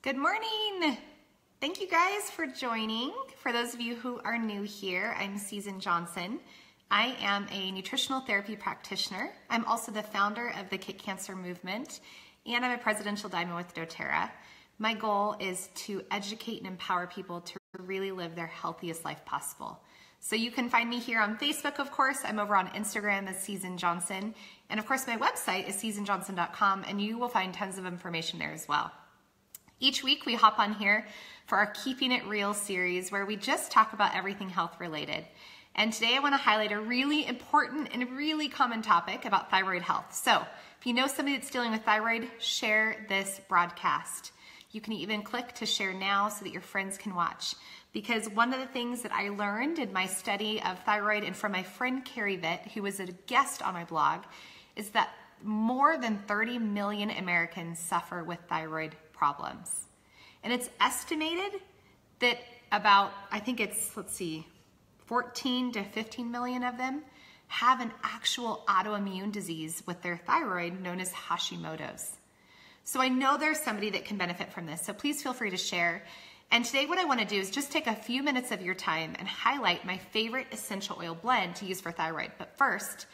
Good morning. Thank you guys for joining. For those of you who are new here, I'm Susan Johnson. I am a nutritional therapy practitioner. I'm also the founder of the Kick Cancer Movement, and I'm a presidential diamond with doTERRA. My goal is to educate and empower people to really live their healthiest life possible. So you can find me here on Facebook, of course. I'm over on Instagram as Susan Johnson. And of course, my website is susanjohnson.com, and you will find tons of information there as well. Each week we hop on here for our Keeping It Real series where we just talk about everything health related. And today I want to highlight a really important and really common topic about thyroid health. So if you know somebody that's dealing with thyroid, share this broadcast. You can even click to share now so that your friends can watch. Because one of the things that I learned in my study of thyroid and from my friend Carrie Vitt, who was a guest on my blog, is that more than 30 million Americans suffer with thyroid problems. And it's estimated that about, I think it's, 14 to 15 million of them have an actual autoimmune disease with their thyroid known as Hashimoto's. So I know there's somebody that can benefit from this, so please feel free to share. And today what I want to do is just take a few minutes of your time and highlight my favorite essential oil blend to use for thyroid. But first,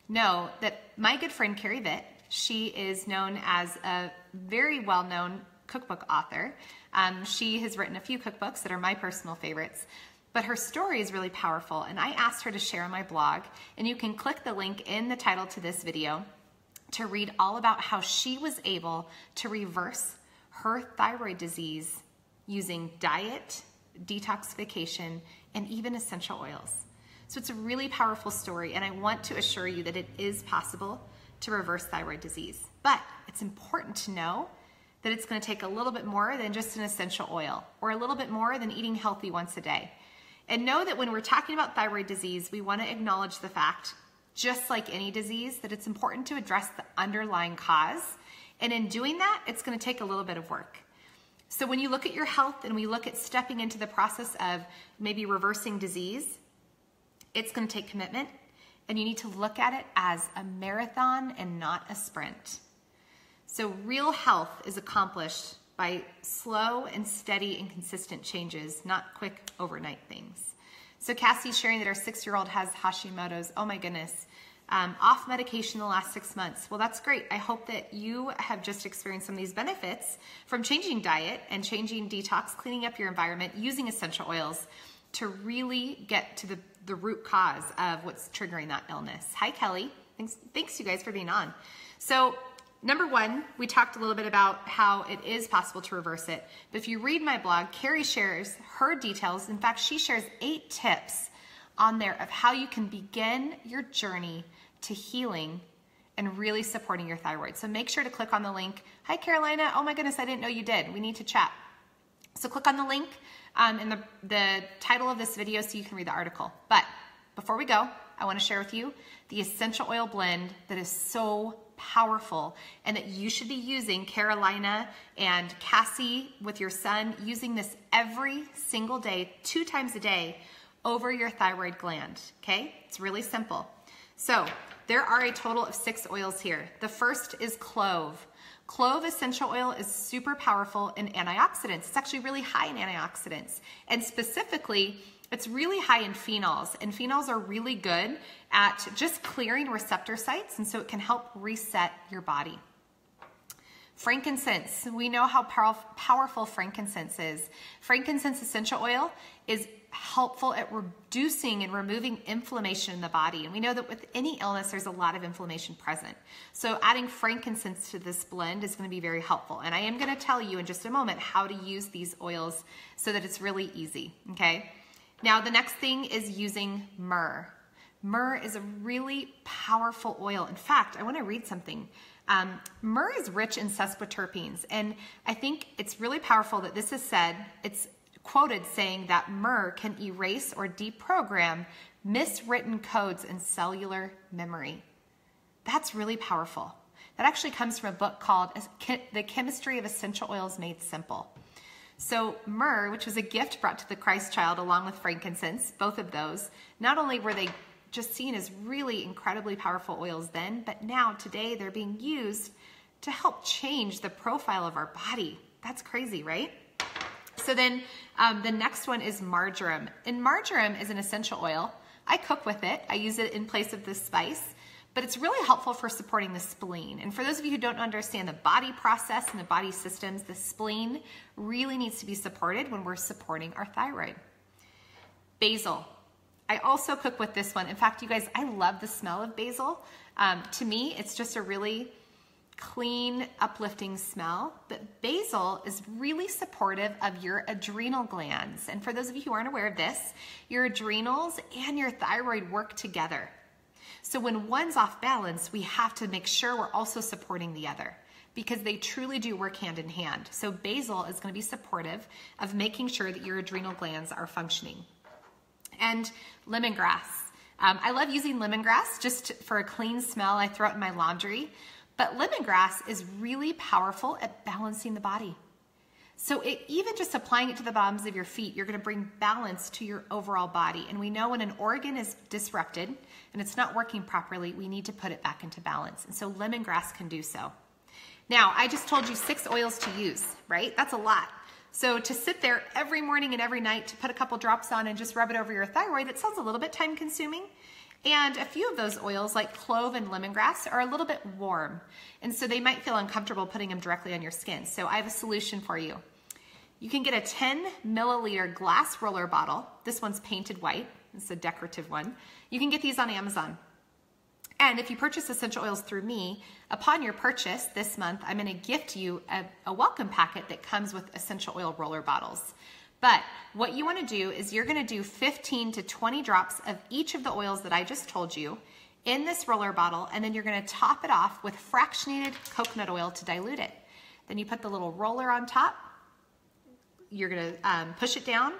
know that my good friend Carrie Vitt, she is known as a very well-known cookbook author. She has written a few cookbooks that are my personal favorites, but her story is really powerful, and I asked her to share on my blog, and you can click the link in the title to this video to read all about how she was able to reverse her thyroid disease using diet, detoxification, and even essential oils. So it's a really powerful story, and I want to assure you that it is possible to reverse thyroid disease. But it's important to know that it's going to take a little bit more than just an essential oil, or a little bit more than eating healthy once a day. And know that when we're talking about thyroid disease, we want to acknowledge the fact, just like any disease, that it's important to address the underlying cause. And in doing that, it's going to take a little bit of work. So when you look at your health and we look at stepping into the process of maybe reversing disease, it's going to take commitment. And you need to look at it as a marathon and not a sprint. So real health is accomplished by slow and steady and consistent changes, not quick overnight things. So Cassie's sharing that our 6-year-old has Hashimoto's. Oh my goodness. Off medication the last 6 months. Well, that's great. I hope that you have just experienced some of these benefits from changing diet and changing detox, cleaning up your environment, using essential oils to really get to the root cause of what's triggering that illness. Hi, Kelly. Thanks you guys for being on. So number one, we talked a little bit about how it is possible to reverse it. But if you read my blog, Carrie shares her details. In fact, she shares 8 tips on there of how you can begin your journey to healing and really supporting your thyroid. So make sure to click on the link. Hi, Carolina. Oh my goodness, I didn't know you did. We need to chat. So click on the link in the title of this video so you can read the article. But before we go, I want to share with you the essential oil blend that is so powerful and that you should be using, Carolina and Cassie with your son, using this every single day, 2 times a day over your thyroid gland, okay? It's really simple. So there are a total of 6 oils here. The first is clove. Clove essential oil is super powerful in antioxidants. It's actually really high in antioxidants. And specifically, it's really high in phenols. And phenols are really good at just clearing receptor sites, and so it can help reset your body. Frankincense. We know how powerful frankincense is. Frankincense essential oil is helpful at reducing and removing inflammation in the body. And we know that with any illness, there's a lot of inflammation present. So adding frankincense to this blend is going to be very helpful. And I am going to tell you in just a moment how to use these oils so that it's really easy, okay? Now, the next thing is using myrrh. Myrrh is a really powerful oil. In fact, I want to read something. Myrrh is rich in sesquiterpenes, and I think it's really powerful that this is said, it's quoted saying that myrrh can erase or deprogram miswritten codes in cellular memory. That's really powerful. That actually comes from a book called The Chemistry of Essential Oils Made Simple. So myrrh, which was a gift brought to the Christ child along with frankincense, both of those, not only were they just seen as really incredibly powerful oils then, but now today they're being used to help change the profile of our body. That's crazy, right? So then the next one is marjoram. And marjoram is an essential oil. I cook with it. I use it in place of this spice, but it's really helpful for supporting the spleen. And for those of you who don't understand the body process and the body systems, the spleen really needs to be supported when we're supporting our thyroid. Basil. I also cook with this one. In fact, you guys, I love the smell of basil. To me, it's just a really clean, uplifting smell, but basil is really supportive of your adrenal glands. And for those of you who aren't aware of this, your adrenals and your thyroid work together. So when one's off balance, we have to make sure we're also supporting the other because they truly do work hand in hand. So basil is going to be supportive of making sure that your adrenal glands are functioning. And lemongrass. I love using lemongrass just for a clean smell. I throw it in my laundry. But lemongrass is really powerful at balancing the body. So even just applying it to the bottoms of your feet, you're going to bring balance to your overall body. And we know when an organ is disrupted and it's not working properly, we need to put it back into balance. And so lemongrass can do so. Now, I just told you 6 oils to use, right? That's a lot. So to sit there every morning and every night to put a couple drops on and just rub it over your thyroid, that sounds a little bit time consuming. And a few of those oils, like clove and lemongrass, are a little bit warm. And so they might feel uncomfortable putting them directly on your skin. So I have a solution for you. You can get a 10 milliliter glass roller bottle. This one's painted white. It's a decorative one. You can get these on Amazon. And if you purchase essential oils through me, upon your purchase this month, I'm going to gift you a welcome packet that comes with essential oil roller bottles. But what you want to do is you're going to do 15 to 20 drops of each of the oils that I just told you in this roller bottle, and then you're going to top it off with fractionated coconut oil to dilute it. Then you put the little roller on top. You're going to push it down,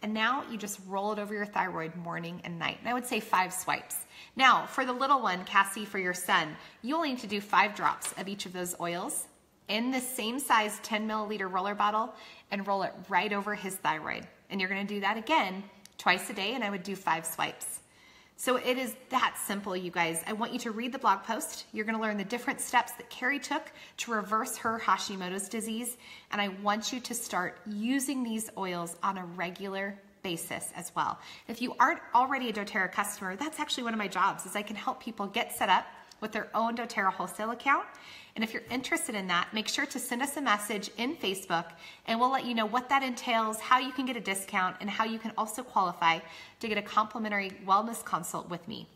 and now you just roll it over your thyroid morning and night. And I would say 5 swipes. Now, for the little one, Cassie, for your son, you only need to do 5 drops of each of those oils in the same size 10 milliliter roller bottle and roll it right over his thyroid. And you're going to do that again twice a day, and I would do 5 swipes. So it is that simple, you guys. I want you to read the blog post. You're going to learn the different steps that Carrie took to reverse her Hashimoto's disease, and I want you to start using these oils on a regular basis as well. If you aren't already a doTERRA customer, that's actually one of my jobs, is I can help people get set up with their own doTERRA wholesale account. And if you're interested in that, make sure to send us a message in Facebook and we'll let you know what that entails, how you can get a discount, and how you can also qualify to get a complimentary wellness consult with me.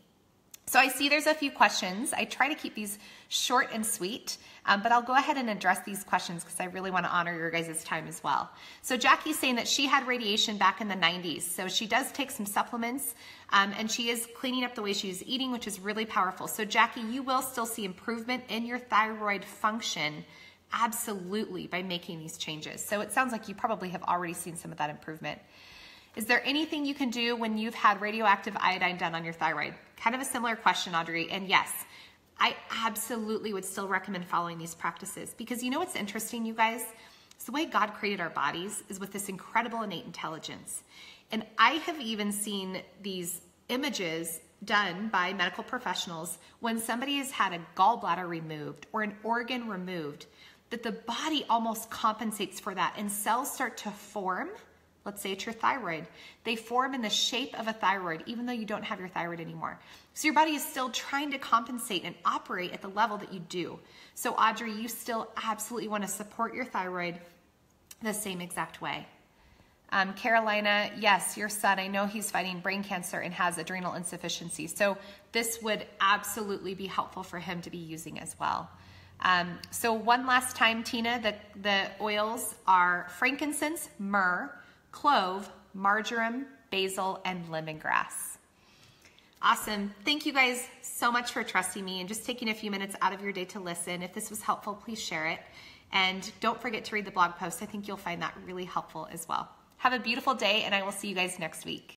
So I see there's a few questions. I try to keep these short and sweet, but I'll go ahead and address these questions because I really want to honor your guys' time as well. So Jackie's saying that she had radiation back in the 90s. So she does take some supplements and she is cleaning up the way she's eating, which is really powerful. So Jackie, you will still see improvement in your thyroid function, absolutely, by making these changes. So it sounds like you probably have already seen some of that improvement. Is there anything you can do when you've had radioactive iodine done on your thyroid? Kind of a similar question, Audrey. And yes, I absolutely would still recommend following these practices because you know what's interesting, you guys? It's the way God created our bodies is with this incredible innate intelligence. And I have even seen these images done by medical professionals when somebody has had a gallbladder removed or an organ removed, that the body almost compensates for that and cells start to form. Let's say it's your thyroid. They form in the shape of a thyroid, even though you don't have your thyroid anymore. So your body is still trying to compensate and operate at the level that you do. So Audrey, you still absolutely want to support your thyroid the same exact way. Carolina, yes, your son, I know he's fighting brain cancer and has adrenal insufficiency. So this would absolutely be helpful for him to be using as well. So one last time, Tina, the oils are frankincense, myrrh, clove, marjoram, basil, and lemongrass. Awesome. Thank you guys so much for trusting me and just taking a few minutes out of your day to listen. If this was helpful, please share it. And don't forget to read the blog post. I think you'll find that really helpful as well. Have a beautiful day, and I will see you guys next week.